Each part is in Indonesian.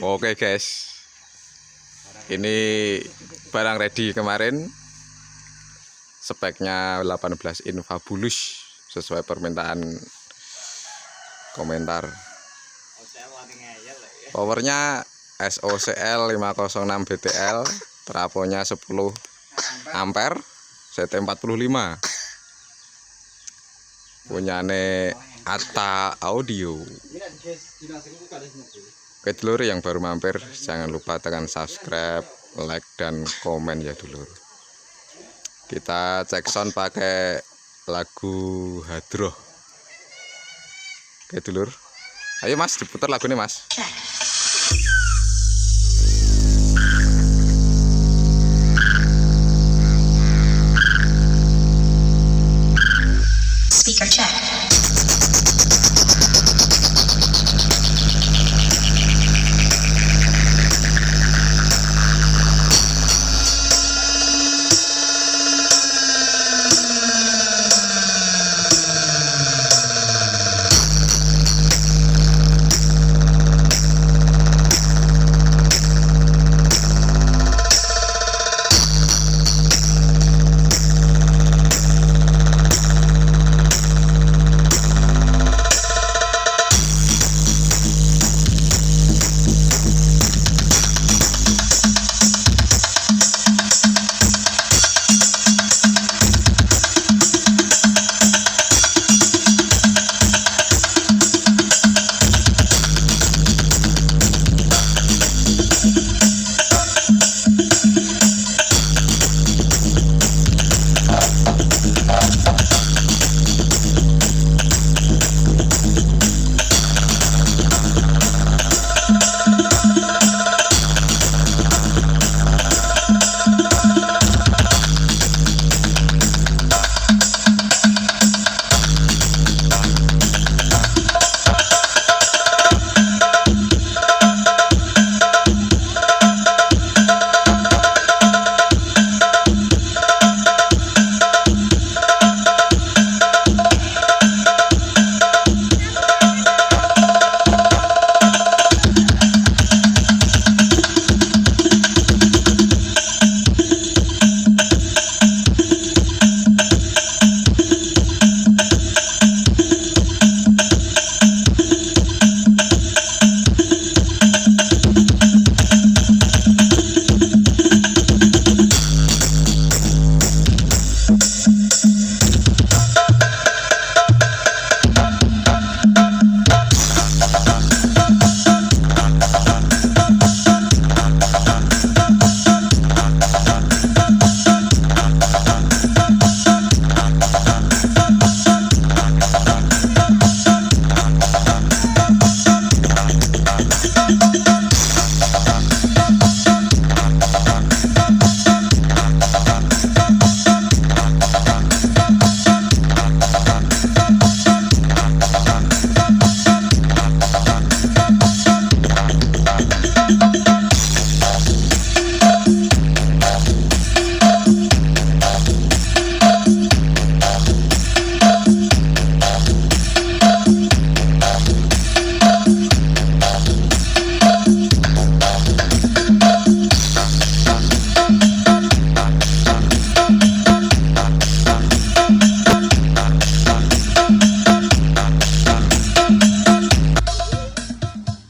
Oke guys, ini barang ready kemarin, speknya 18 in Fabulous sesuai permintaan komentar. Powernya SOCL 506 BTL, trafonya 10 ampere, CT45, punyane Atta Audio. Oke dulur yang baru mampir, jangan lupa tekan subscribe, like, dan komen ya dulur. Kita cek sound pakai lagu Hadroh. Oke dulur, ayo mas diputar lagu ini mas. Speaker check.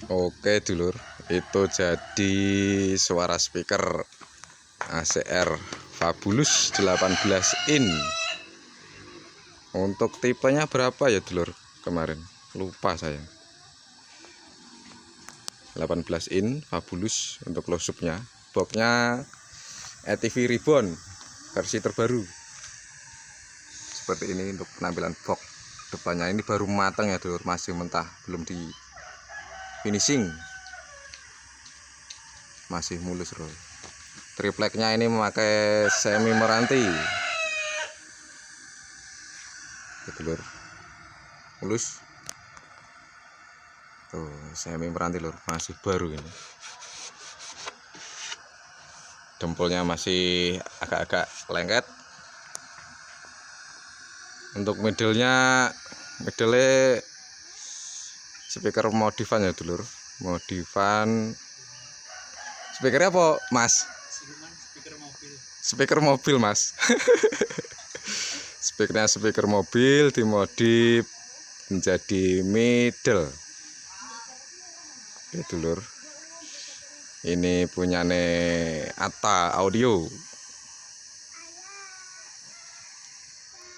Oke dulur, itu jadi suara speaker ACR Fabulous 18 in. Untuk tipenya berapa ya dulur kemarin? Lupa saya. 18 in Fabulous untuk close-up-nya. Boxnya ATV Ribbon versi terbaru. Seperti ini untuk penampilan box depannya. Ini baru matang ya dulur, masih mentah, belum di finishing, masih mulus loh. Tripleknya ini memakai semi meranti, dulur, mulus tuh, semi meranti lur, masih baru ini. Dempulnya masih agak-agak lengket. Untuk middle-nya 9 speaker modifan ya dulur, modifan. Speakernya apa mas? Speaker mobil mas. Speakernya speaker mobil dimodif menjadi middle ya dulur. Ini punyane Atta Audio.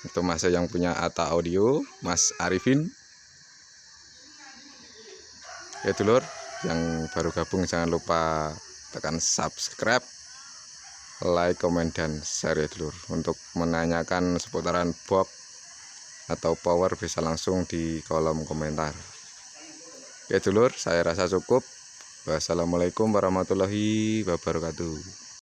Itu mas yang punya Atta Audio, Mas Arifin. Ya dulur, yang baru gabung jangan lupa tekan subscribe, like, komen, dan share ya dulur. Untuk menanyakan seputaran box atau power bisa langsung di kolom komentar. Ya dulur, saya rasa cukup. Wassalamualaikum warahmatullahi wabarakatuh.